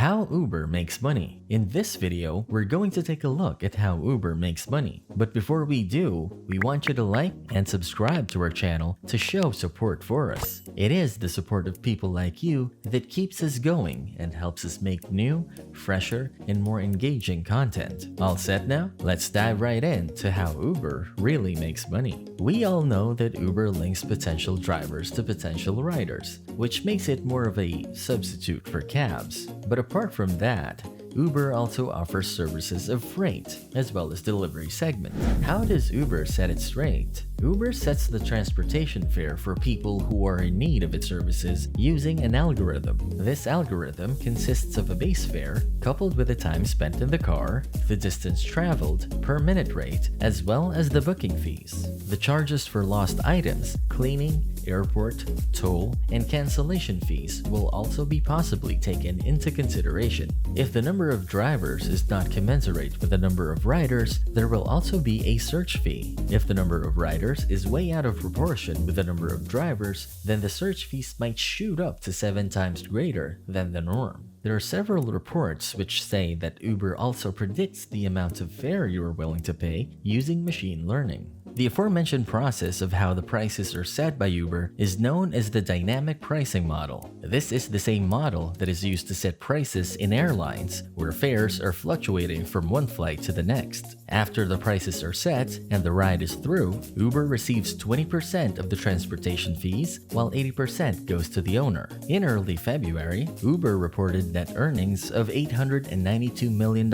How Uber makes money. In this video, we're going to take a look at how Uber makes money. But before we do, we want you to like and subscribe to our channel to show support for us. It is the support of people like you that keeps us going and helps us make new, fresher, and more engaging content. All set now? Let's dive right into how Uber really makes money. We all know that Uber links potential drivers to potential riders, which makes it more of a substitute for cabs. But apart from that, Uber also offers services of freight as well as delivery segment. How does Uber set its rate? Uber sets the transportation fare for people who are in need of its services using an algorithm. This algorithm consists of a base fare coupled with the time spent in the car, the distance traveled, per minute rate, as well as the booking fees. The charges for lost items, cleaning, airport, toll, and cancellation fees will also be possibly taken into consideration. If the number of drivers is not commensurate with the number of riders, there will also be a search fee. If the number of riders is way out of proportion with the number of drivers, then the search fees might shoot up to 7 times greater than the norm. There are several reports which say that Uber also predicts the amount of fare you are willing to pay using machine learning. The aforementioned process of how the prices are set by Uber is known as the dynamic pricing model. This is the same model that is used to set prices in airlines, where fares are fluctuating from one flight to the next. After the prices are set and the ride is through, Uber receives 20% of the transportation fees, while 80% goes to the owner. In early February, Uber reported net earnings of $892 million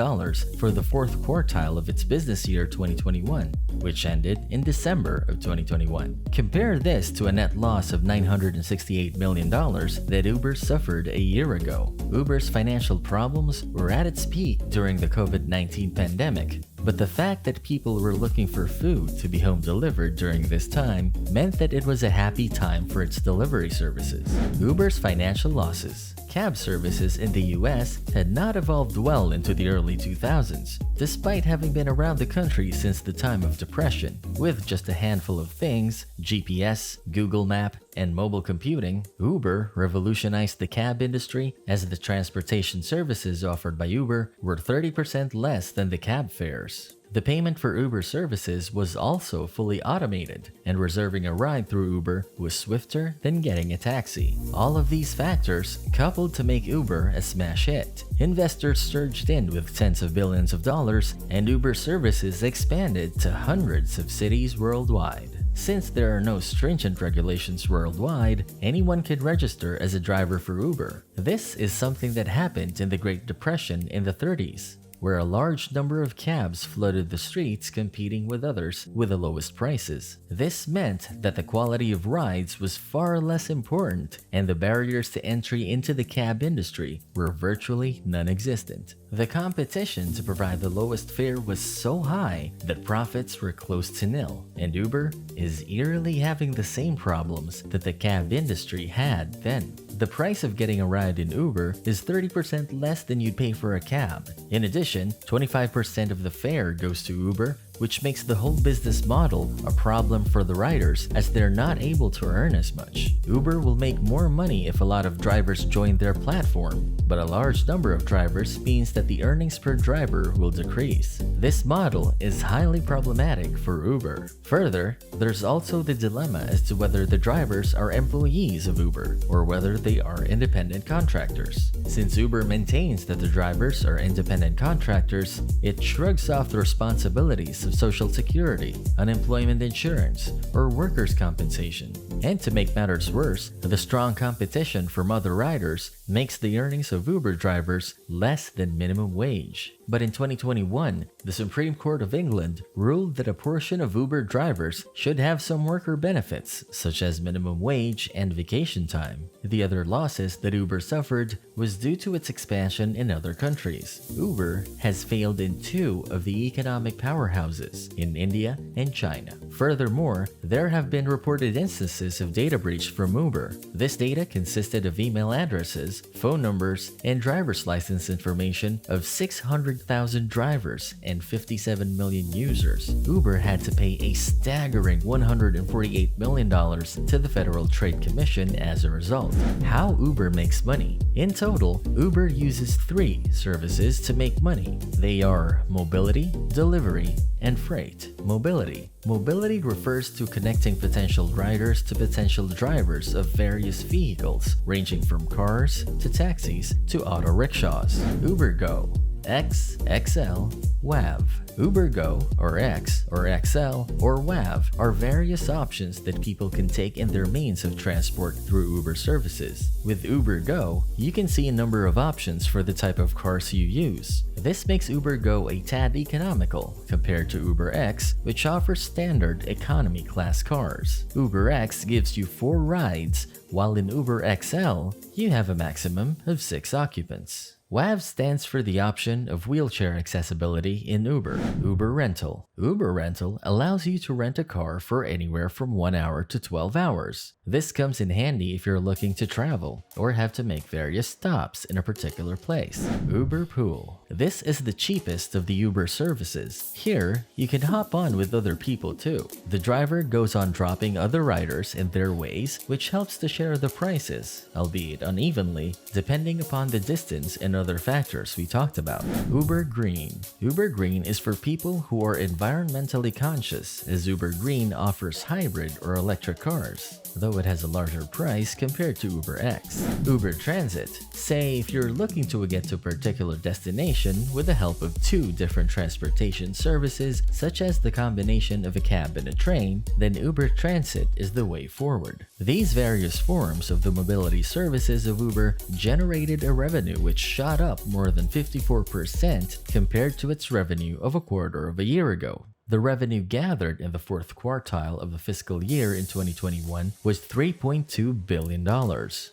for the fourth quartile of its business year 2021, which ended in December of 2021. Compare this to a net loss of $968 million that Uber suffered a year ago. Uber's financial problems were at its peak during the COVID-19 pandemic, but the fact that people were looking for food to be home delivered during this time meant that it was a happy time for its delivery services. Uber's financial losses. Cab services in the US had not evolved well into the early 2000s, despite having been around the country since the time of Depression. With just a handful of things, GPS, Google Map, and mobile computing, Uber revolutionized the cab industry as the transportation services offered by Uber were 30% less than the cab fares. The payment for Uber services was also fully automated, and reserving a ride through Uber was swifter than getting a taxi. All of these factors coupled to make Uber a smash hit. Investors surged in with tens of billions of dollars, and Uber services expanded to hundreds of cities worldwide. Since there are no stringent regulations worldwide, anyone could register as a driver for Uber. This is something that happened in the Great Depression in the 30s. Where a large number of cabs flooded the streets competing with others with the lowest prices. This meant that the quality of rides was far less important, and the barriers to entry into the cab industry were virtually non-existent. The competition to provide the lowest fare was so high that profits were close to nil, and Uber is eerily having the same problems that the cab industry had then. The price of getting a ride in Uber is 30% less than you'd pay for a cab. In addition, 25% of the fare goes to Uber, which makes the whole business model a problem for the riders as they're not able to earn as much. Uber will make more money if a lot of drivers join their platform, but a large number of drivers means that the earnings per driver will decrease. This model is highly problematic for Uber. Further, there's also the dilemma as to whether the drivers are employees of Uber or whether they are independent contractors. Since Uber maintains that the drivers are independent contractors, it shrugs off the responsibilities of Social Security, unemployment insurance, or workers' compensation. And to make matters worse, the strong competition from other riders makes the earnings of Uber drivers less than minimum wage. But in 2021, the Supreme Court of England ruled that a portion of Uber drivers should have some worker benefits, such as minimum wage and vacation time. The other losses that Uber suffered was due to its expansion in other countries. Uber has failed in 2 of the economic powerhouses, in India and China. Furthermore, there have been reported instances of data breach from Uber. This data consisted of email addresses phone numbers, and driver's license information of 600,000 drivers and 57 million users, Uber had to pay a staggering $148 million to the Federal Trade Commission as a result. How Uber makes money. In total, Uber uses 3 services to make money. They are mobility, delivery, and freight. Mobility. Mobility refers to connecting potential riders to potential drivers of various vehicles, ranging from cars to taxis to auto rickshaws. Uber Go. X, XL, WAV. Uber Go, or X, or XL, or WAV are various options that people can take in their means of transport through Uber services. With Uber Go, you can see a number of options for the type of cars you use. This makes Uber Go a tad economical compared to Uber X, which offers standard economy class cars. Uber X gives you 4 rides, while in Uber XL, you have a maximum of 6 occupants. WAV stands for the option of wheelchair accessibility in Uber. Uber Rental. Uber Rental allows you to rent a car for anywhere from 1 hour to 12 hours. This comes in handy if you're looking to travel or have to make various stops in a particular place. Uber Pool. This is the cheapest of the Uber services. Here, you can hop on with other people too. The driver goes on dropping other riders in their ways, which helps to share the prices, albeit unevenly, depending upon the distance and other factors we talked about. Uber Green. Uber Green is for people who are environmentally conscious, as Uber Green offers hybrid or electric cars, though it has a larger price compared to Uber X. Uber Transit. Say if you're looking to get to a particular destination with the help of 2 different transportation services, such as the combination of a cab and a train, then Uber Transit is the way forward. These various forms of the mobility services of Uber generated a revenue which shot up more than 54% compared to its revenue of a quarter of a year ago. The revenue gathered in the 4th quartile of the fiscal year in 2021 was $3.2 billion.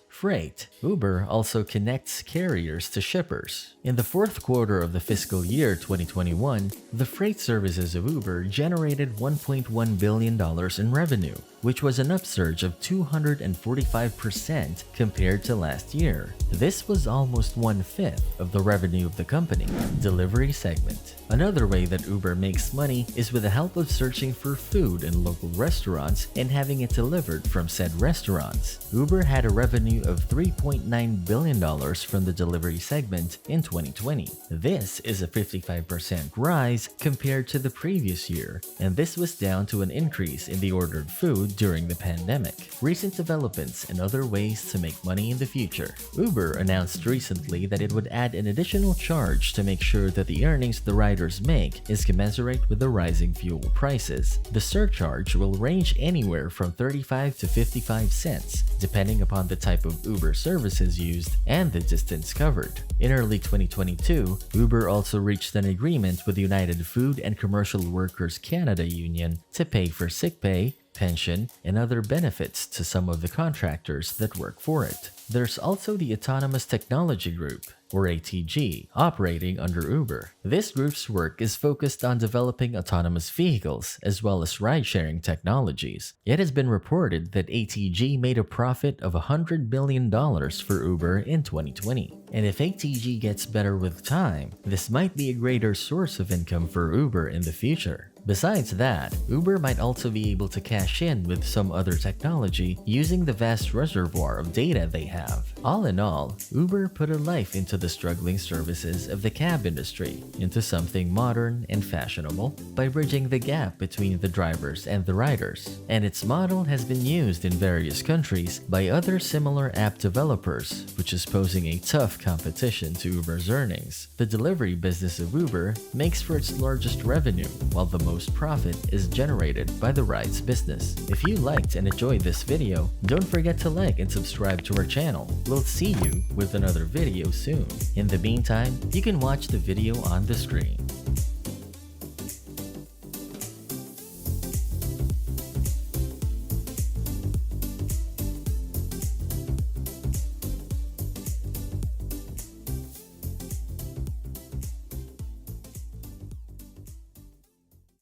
Freight. Uber also connects carriers to shippers. In the 4th quarter of the fiscal year 2021, the freight services of Uber generated $1.1 billion in revenue, which was an upsurge of 245% compared to last year. This was almost 1/5 of the revenue of the company. Delivery segment. Another way that Uber makes money is with the help of searching for food in local restaurants and having it delivered from said restaurants. Uber had a revenue of $3.9 billion from the delivery segment in 2020. This is a 55% rise compared to the previous year, and this was down to an increase in the ordered food during the pandemic. Recent developments and other ways to make money in the future. Uber announced recently that it would add an additional charge to make sure that the earnings the riders make is commensurate with the rising fuel prices. The surcharge will range anywhere from 35 to 55 cents, depending upon the type of Uber services used and the distance covered. In early 2022, Uber also reached an agreement with the United Food and Commercial Workers Canada Union to pay for sick pay, pension, and other benefits to some of the contractors that work for it. There's also the Autonomous Technology Group, or ATG, operating under Uber. This group's work is focused on developing autonomous vehicles as well as ride-sharing technologies. It has been reported that ATG made a profit of $100 million for Uber in 2020. And if ATG gets better with time, this might be a greater source of income for Uber in the future. Besides that, Uber might also be able to cash in with some other technology using the vast reservoir of data they have. All in all, Uber put a life into the struggling services of the cab industry into something modern and fashionable by bridging the gap between the drivers and the riders. And its model has been used in various countries by other similar app developers, which is posing a tough competition to Uber's earnings. The delivery business of Uber makes for its largest revenue, while the most profit is generated by the rides business. If you liked and enjoyed this video, don't forget to like and subscribe to our channel. We'll see you with another video soon. In the meantime, you can watch the video on the screen.